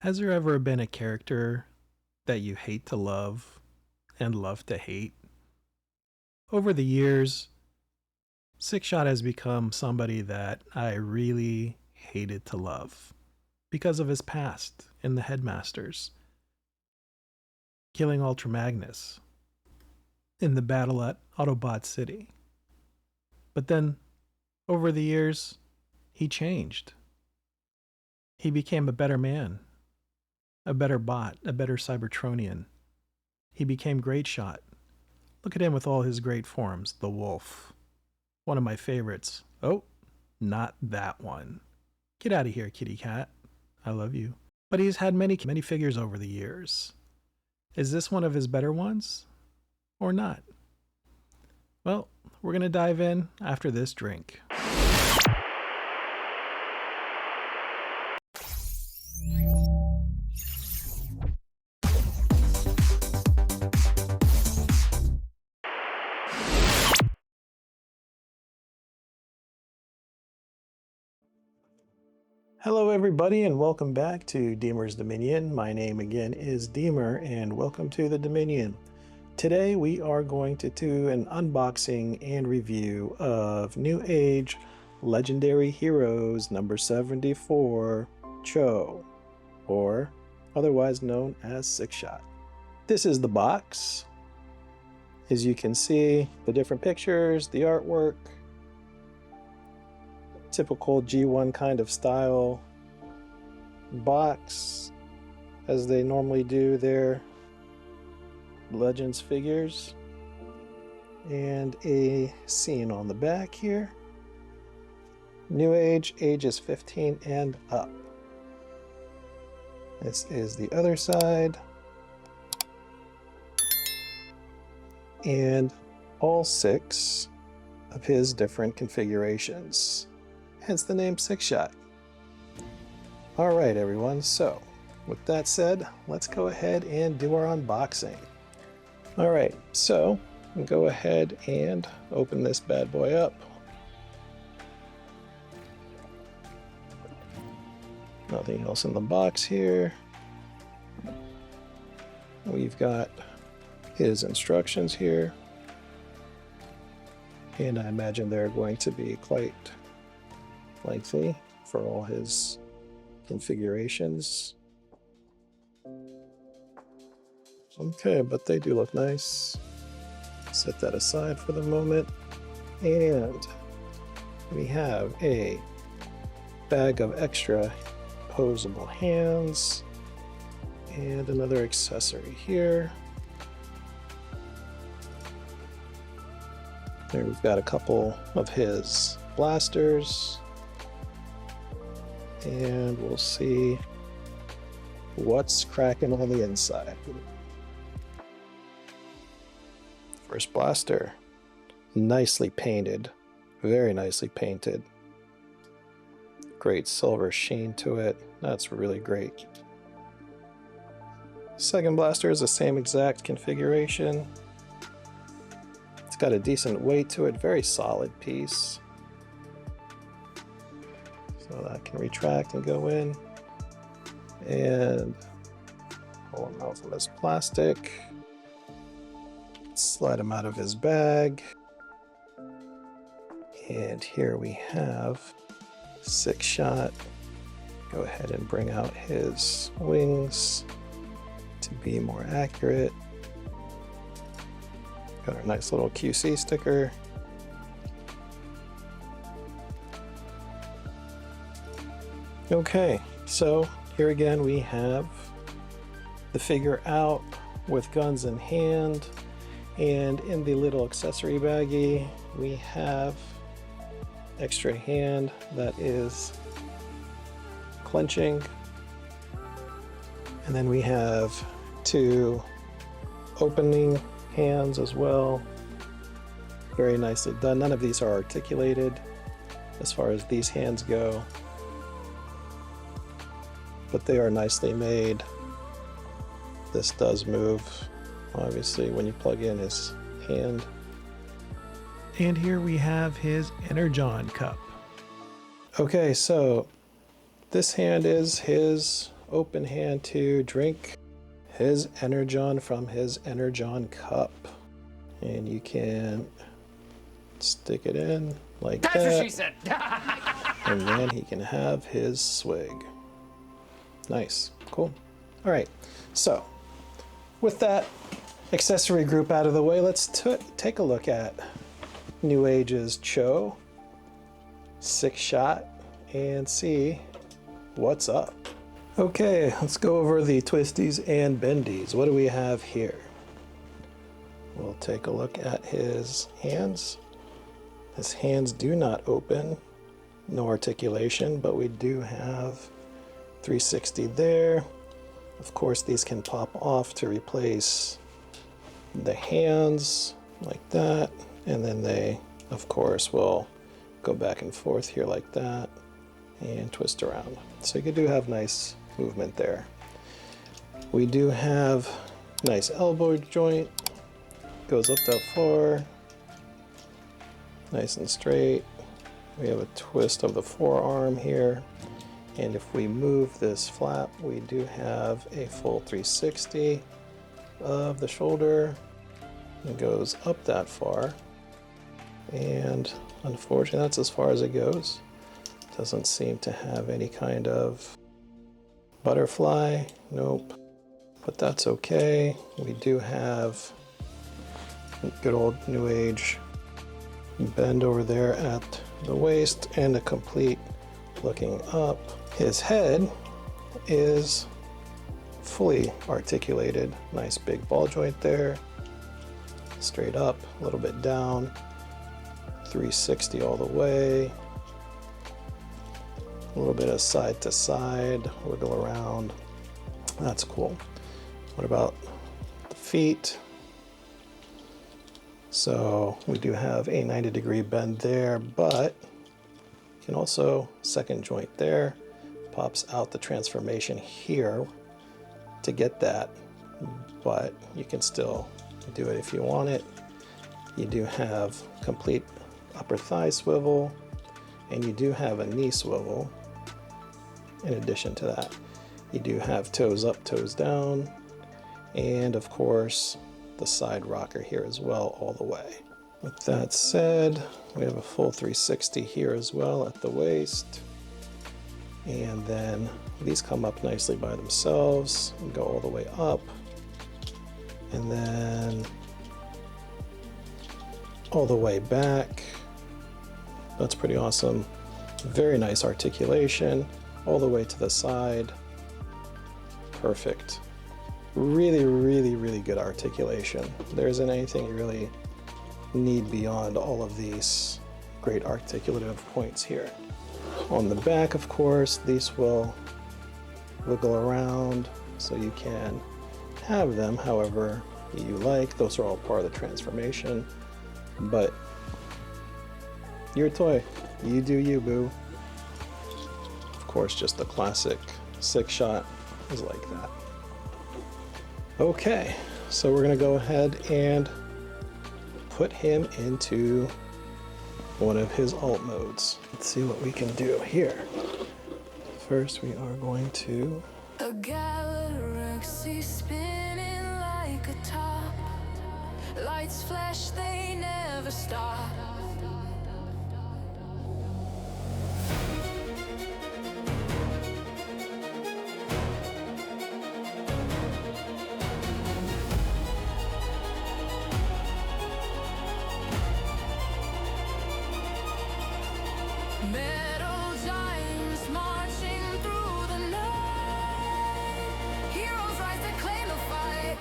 Has there ever been a character that you hate to love and love to hate? Over the years, Sixshot has become somebody that I really hated to love because of his past in the Headmasters, killing Ultra Magnus in the battle at Autobot City. But then, over the years, he changed. He became a better man, a better bot, a better Cybertronian. He became Great Shot. Look at him with all his great forms. The Wolf. One of my favorites. Oh, not that one. Get out of here, kitty cat. I love you. But he's had many figures over the years. Is this one of his better ones? Or not? Well, we're going to dive in after this drink. Hello everybody and welcome back to Deemer's Dominion. My name again is Deemer and welcome to the Dominion. Today we are going to do an unboxing and review of Newage Legendary Heroes number 74 Cho, or otherwise known as Sixshot. This is the box. As you can see, the different pictures, the artwork, typical G1 kind of style box as they normally do their Legends figures, and a scene on the back here. Newage ages 15 and up. This is the other side, and all 6 of his different configurations. Hence the name Sixshot. All right, everyone. So with that said, let's go ahead and do our unboxing. All right, so we'll go ahead and open this bad boy up. Nothing else in the box here. We've got his instructions here, and I imagine they're going to be quite lengthy for all his configurations. Okay, but they do look nice. Set that aside for the moment. And we have a bag of extra posable hands and another accessory here. There we've got a couple of his blasters, and we'll see what's cracking on the inside. First blaster, nicely painted, very nicely painted. Great silver sheen to it, that's really great. Second blaster is the same exact configuration. It's got a decent weight to it, very solid piece. So that can retract and go in. And pull him out from his plastic. Slide him out of his bag. And here we have Sixshot. Go ahead and bring out his wings to be more accurate. Got our nice little QC sticker. Okay, so here again we have the figure out with guns in hand, and in the little accessory baggie we have extra hand that is clenching, and then we have 2 opening hands as well. Very nicely done. None of these are articulated as far as these hands go, but they are nicely made. This does move, obviously, when you plug in his hand. And here we have his Energon cup. Okay, so this hand is his open hand to drink his Energon from his Energon cup. And you can stick it in like that. That's what she said. And then he can have his swig. Nice. Cool. All right. So with that accessory group out of the way, let's take a look at Newage's Cho, Sixshot, and see what's up. Okay, let's go over the twisties and bendies. What do we have here? We'll take a look at his hands. His hands do not open, no articulation, but we do have 360 there. Of course, these can pop off to replace the hands like that, and then they, of course, will go back and forth here like that and twist around. So you do have nice movement there. We do have nice elbow joint, goes up that far, nice and straight. We have a twist of the forearm here, and if we move this flap, we do have a full 360 of the shoulder. It goes up that far, and unfortunately that's as far as it goes. Doesn't seem to have any kind of butterfly, nope, but that's okay. We do have good old Newage bend over there at the waist and a complete looking up. His head is fully articulated, nice big ball joint there, straight up, a little bit down, 360 all the way, a little bit of side to side, wiggle around. That's cool. What about the feet? So we do have a 90-degree bend there, but you can also second joint there, pops out the transformation here to get that, but you can still do it if you want it. You do have complete upper thigh swivel, and you do have a knee swivel. In addition to that, you do have toes up, toes down, and of course the side rocker here as well all the way. With that said, we have a full 360 here as well at the waist, and then these come up nicely by themselves and go all the way up, and then all the way back. That's pretty awesome. Very nice articulation all the way to the side. Perfect. Really, really, really good articulation. There isn't anything you really need beyond all of these great articulative points here. On the back, of course, these will wiggle around, so you can have them however you like. Those are all part of the transformation, but your toy, you do you, boo. Of course, just the classic Sixshot is like that. Okay, so we're gonna go ahead and put him into one of his alt modes. Let's see what we can do here. First, we are going to a galaxy spinning like a top. Lights flash, they never stop. Metal giants marching through the night. Heroes rise to claim the fight.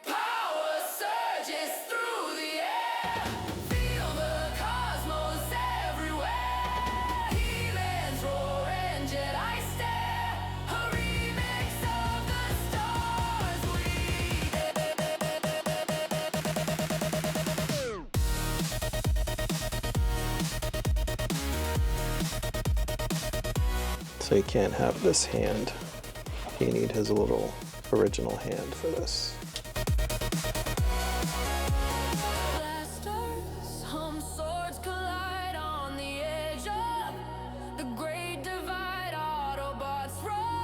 Power surges through the air. Feel the cosmos everywhere. He-Man's roar and Jedi stare. A remix of the stars So you can't have this hand. You need his little original hand for this. blasters, swords collide on the edge of the great divide. Autobots rise.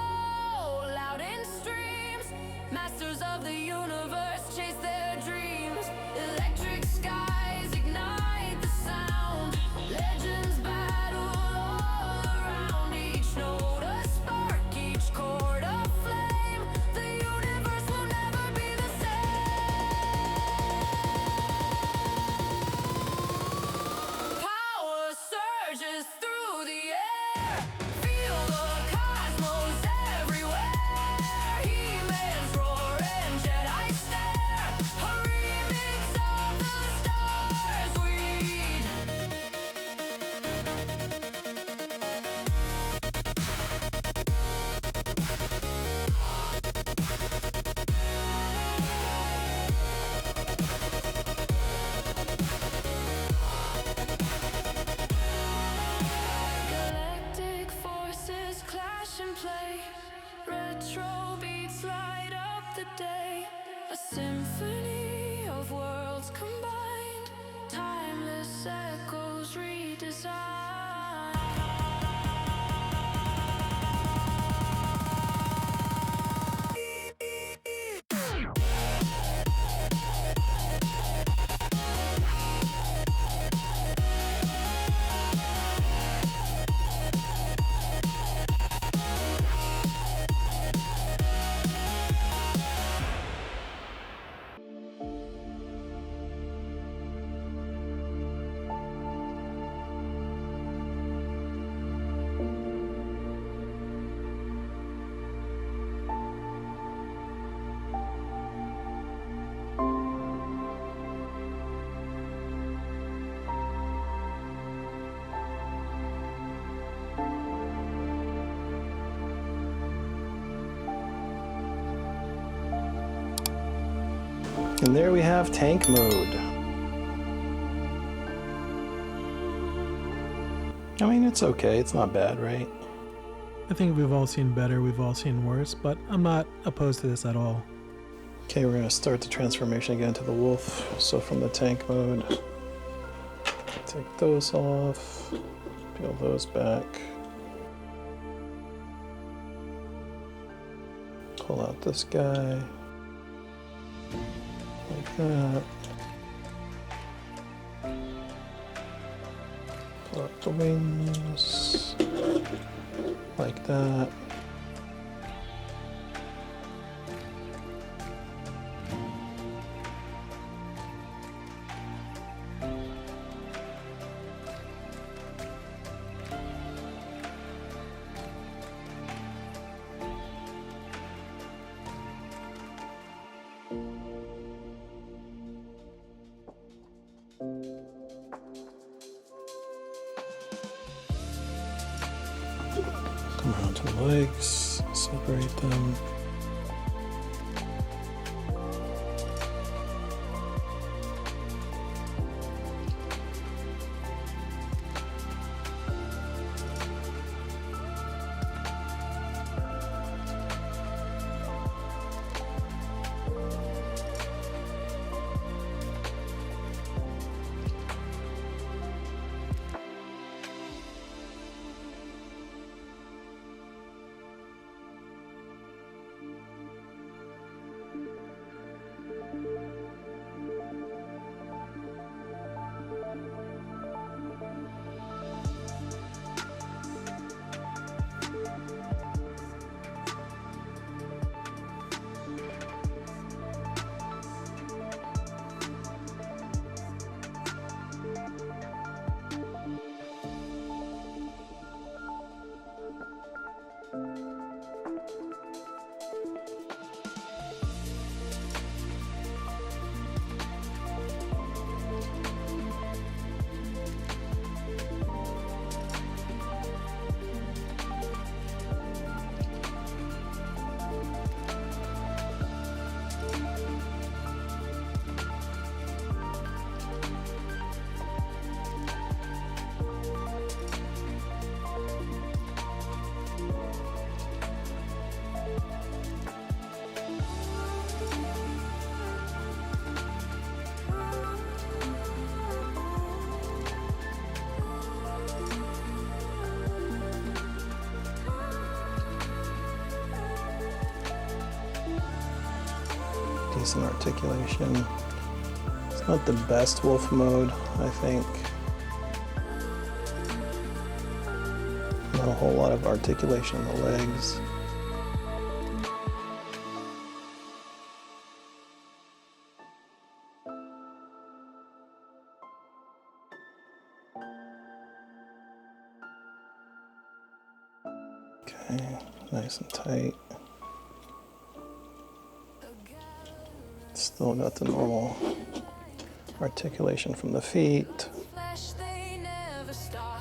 say. Retro beats light up the day. A symphony of worlds combined. Timeless echoes redesigned. And there we have tank mode. I mean, it's okay. It's not bad, right? I think we've all seen better, we've all seen worse, but I'm not opposed to this at all. Okay, we're gonna start the transformation again to the wolf. So from the tank mode, take those off, peel those back. Pull out this guy. Like that. Pull out the wings. Like that. Come around to the legs, separate them. Decent articulation. It's not the best wolf mode, I think. Not a whole lot of articulation in the legs. Okay, nice and tight. Still got the normal articulation from the feet. Flesh, they never stop.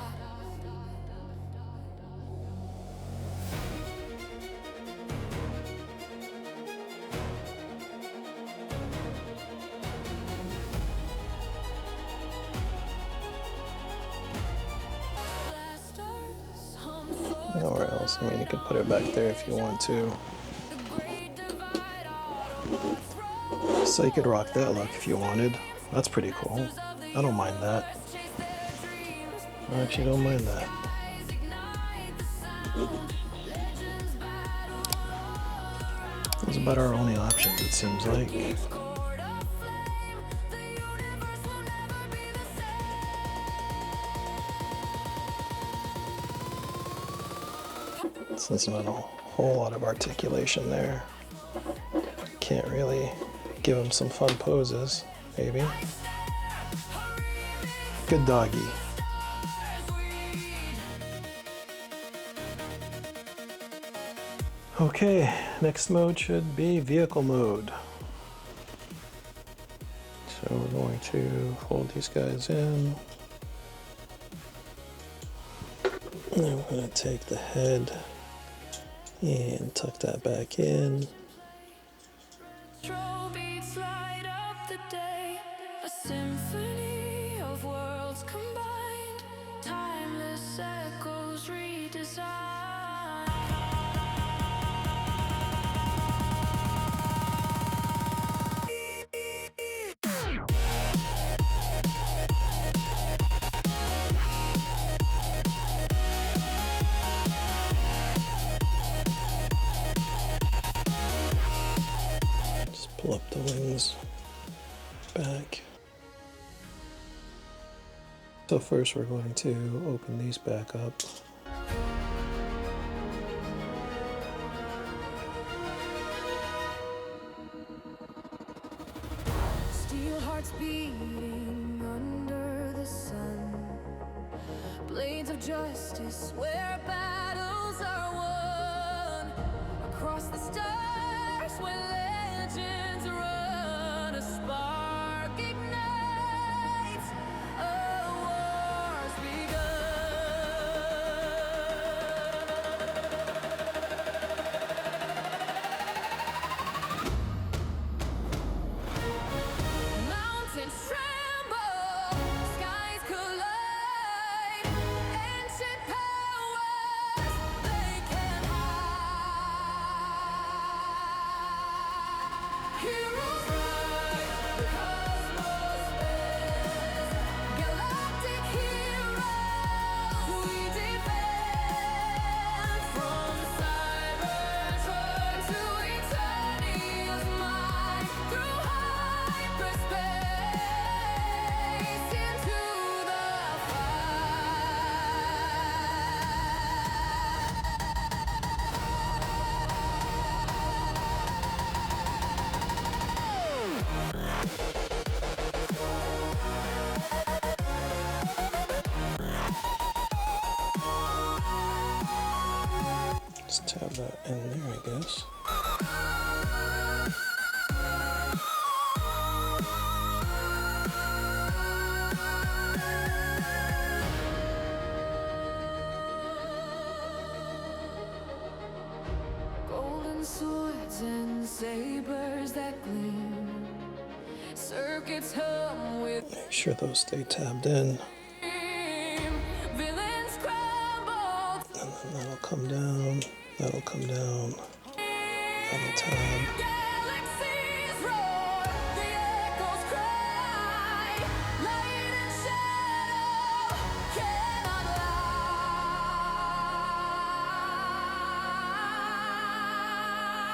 Or else, I mean, you could put it back there if you want to. So you could rock that look if you wanted. That's pretty cool. I don't mind that. I actually don't mind that. Those are about our only options, it seems like. So there's not a whole lot of articulation there. Can't really give him some fun poses, maybe. Good doggy. Okay, next mode should be vehicle mode. So we're going to fold these guys in. And I'm going to take the head and tuck that back in. Beats light up the day, a symphony of worlds combined, timeless echoes redesigned. Just pull up the wings back. So first we're going to open these back up. Steel hearts beating under the sun, blades of justice where battles are won, across the stars where legends run, a spark ignites, a war's begun. Mountains tremble, skies collide, ancient powers they can hide. Heroes rise, the cosmos bears, galactic heroes we defend, from Cybertron to Eternia's mind, through hyperspace into the Just tab that in there, I guess. golden swords and sabers that gleam, circuits hum with Make sure those stay tabbed in. steam, villains crumble, And then that'll come down, that'll come down, that'll tab. galaxies roar, the echoes cry, light and shadow cannot lie.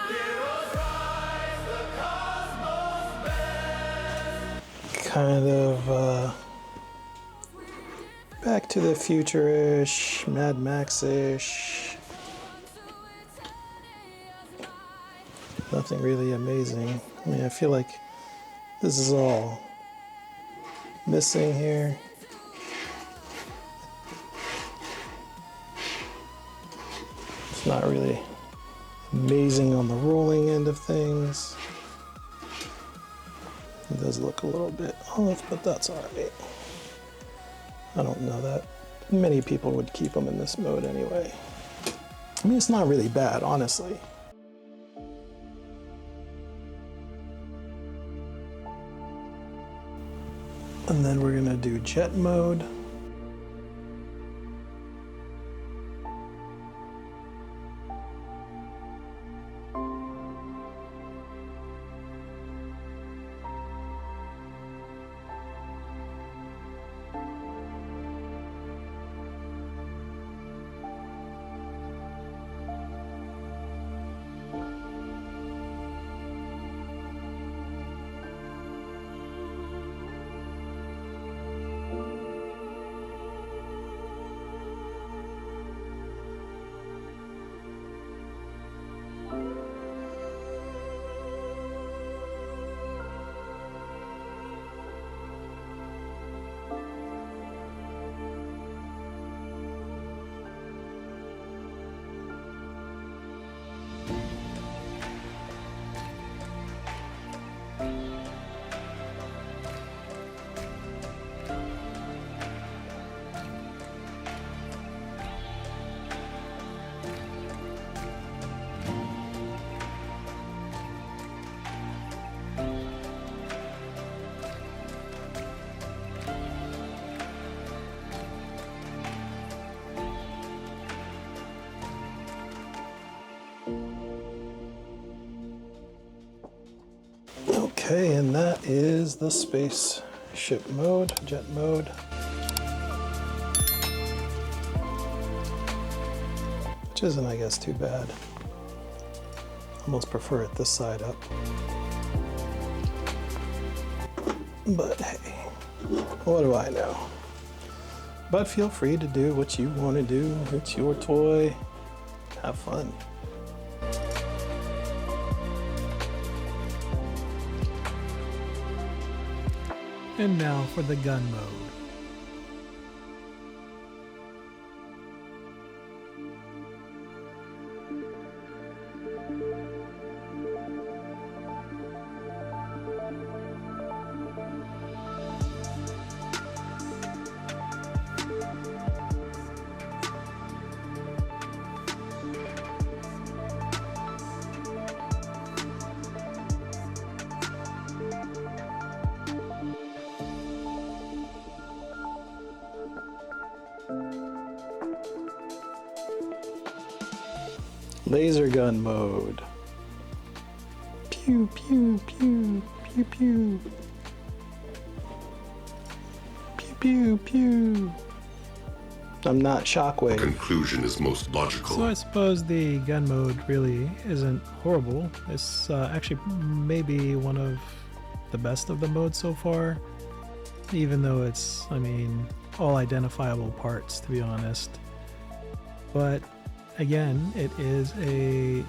Heroes rise, the cosmos bears. Kind of Back to the Future-ish, Mad Max-ish. Nothing really amazing. I mean, I feel like this is all missing here. It's not really amazing on the rolling end of things. It does look a little bit off, but that's alright. I don't know that many people would keep them in this mode anyway. I mean, it's not really bad, honestly. And then we're gonna do jet mode. Okay, and that is the spaceship mode, jet mode. Which isn't, I guess, too bad. Almost prefer it this side up. But hey, what do I know? But feel free to do what you want to do. It's your toy. Have fun. And now for the gun mode. Laser gun mode. Pew, pew, pew, pew, pew. Pew, pew, pew. I'm not Shockwave. Conclusion is most logical. So I suppose the gun mode really isn't horrible. It's actually maybe one of the best of the modes so far. Even though it's, I mean, all identifiable parts, to be honest. But again, it is a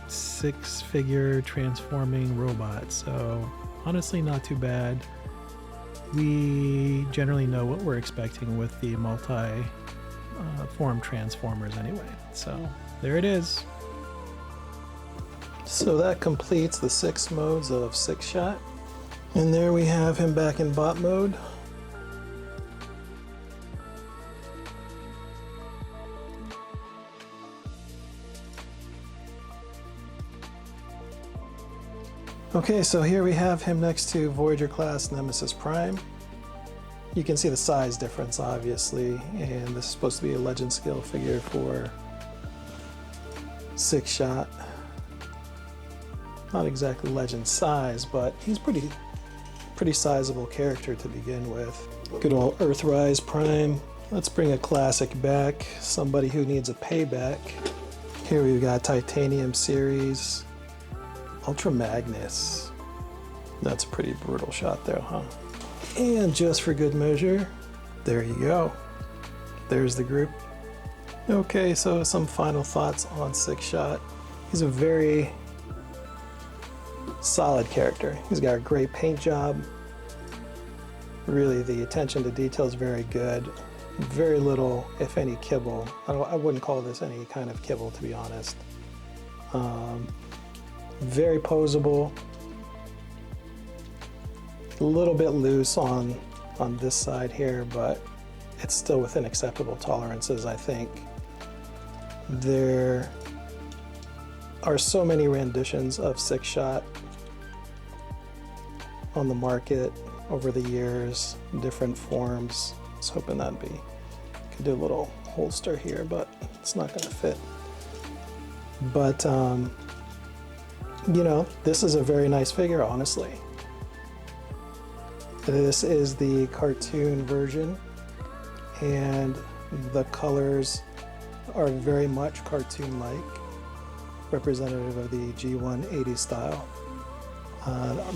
6-figure transforming robot, so honestly not too bad. We generally know what we're expecting with the multi-form transformers anyway, so there it is. So that completes the 6 modes of Sixshot, and there we have him back in bot mode. Okay, so here we have him next to Voyager class Nemesis Prime. You can see the size difference, obviously, and this is supposed to be a legend scale figure for Sixshot. Not exactly legend size, but he's pretty sizable character to begin with. Good old Earthrise Prime. Let's bring a classic back, somebody who needs a payback. Here we've got Titanium Series. Ultra Magnus. That's a pretty brutal shot there, huh? And just for good measure, there you go. There's the group. Okay, so some final thoughts on Sixshot. He's a very solid character. He's got a great paint job. Really, the attention to detail is very good. Very little, if any, kibble. I wouldn't call this any kind of kibble, to be honest. Very posable. A little bit loose on this side here, but it's still within acceptable tolerances, I think. There are so many renditions of Sixshot on the market over the years, different forms. I was hoping that'd be, could do a little holster here, but it's not gonna fit. But you know, this is a very nice figure, honestly. This is the cartoon version, and the colors are very much cartoon-like, representative of the G180 style.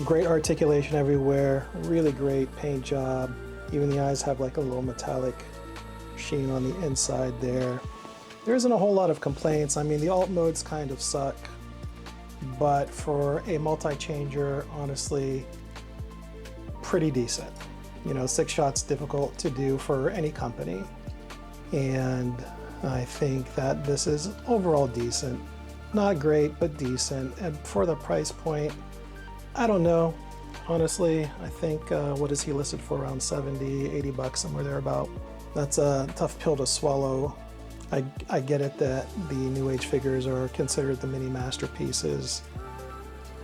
Great articulation everywhere, really great paint job. Even the eyes have like a little metallic sheen on the inside there. There isn't a whole lot of complaints. I mean, the alt modes kind of suck. But for a multi-changer, honestly, pretty decent. You know, Sixshot's difficult to do for any company, and I think that this is overall decent. Not great, but decent. And for the price point, I don't know. Honestly, I think, what is he listed for? Around 70, 80 bucks, somewhere thereabout. That's a tough pill to swallow. I get it that the Newage figures are considered the mini masterpieces.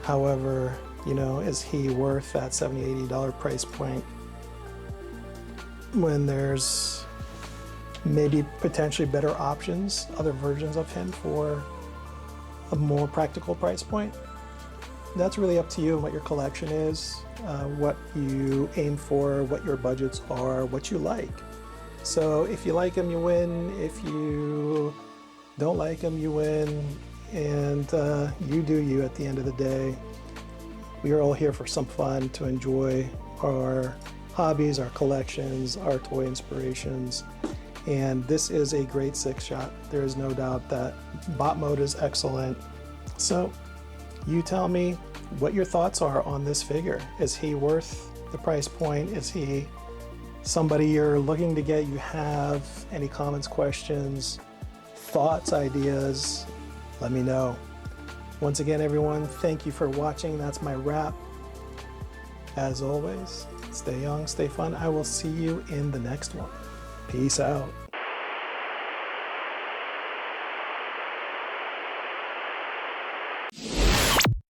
However, you know, is he worth that $70, $80 price point when there's maybe potentially better options, other versions of him for a more practical price point? that's really up to you and what your collection is, what you aim for, what your budgets are, what you like. So if you like them, you win. If you don't like them, you win. And you do you at the end of the day. We are all here for some fun, to enjoy our hobbies, our collections, our toy inspirations. And this is a great Sixshot. There is no doubt that bot mode is excellent. So you tell me what your thoughts are on this figure. Is he worth the price point? Is he somebody you're looking to get? You have any comments, questions, thoughts, ideas? Let me know. Once again, everyone, thank you for watching. That's my wrap. As always, stay young, stay fun. I will see you in the next one. Peace out.